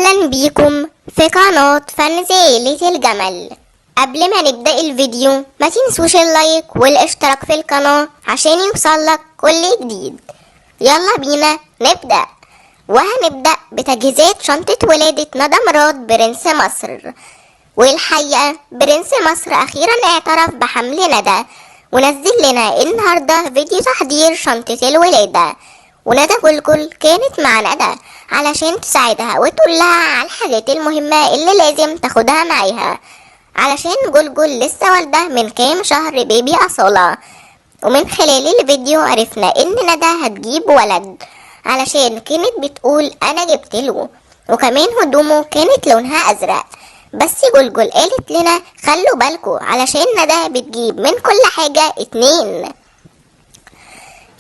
اهلا بيكم في قناة فن عيلة الجمل. قبل ما نبدأ الفيديو ما تنسوش اللايك والاشتراك في القناة عشان يوصلك كل جديد. يلا بينا نبدأ، وهنبدأ بتجهيزات شنطة ولادة ندى مراد برنس مصر. والحقيقة برنس مصر أخيرا اعترف بحمل ندى ونزل لنا النهاردة فيديو تحضير شنطة الولادة. وندى جلجل كانت مع ندى علشان تساعدها وتقول لها على الحاجات المهمة اللي لازم تاخدها معاها، علشان جلجل لسه والدة من كام شهر بيبي أصالة. ومن خلال الفيديو عرفنا ان ندى هتجيب ولد علشان كانت بتقول انا جبتله، وكمان هدومه كانت لونها ازرق. بس جلجل قالت لنا خلوا بالكوا علشان ندى بتجيب من كل حاجة 2.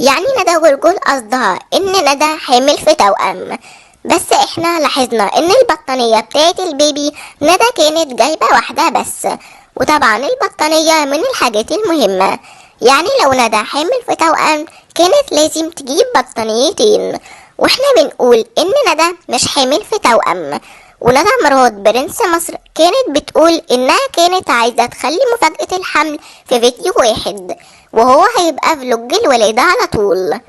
يعني ندى جلجل قصدها ان ندى حامل في توأم، بس احنا لاحظنا ان البطانية بتاعت البيبي ندى كانت جايبة واحدة بس، وطبعا البطانية من الحاجات المهمة. يعني لو ندى حامل في توأم كانت لازم تجيب بطانيتين، واحنا بنقول ان ندى مش حامل في توأم. وندى مراد برنس مصر كانت بتقول انها كانت عايزة تخلي مفاجأة الحمل في فيديو واحد، وهو هيبقى فلوج الولادة على طول.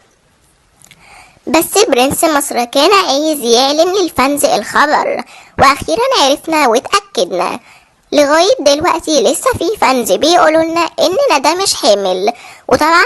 بس برنس مصر كان عايز يعلن للفانز الخبر، واخيرا عرفنا واتأكدنا. لغاية دلوقتي لسه في فانز بيقولوا لنا ان ندى مش حامل، وطبعا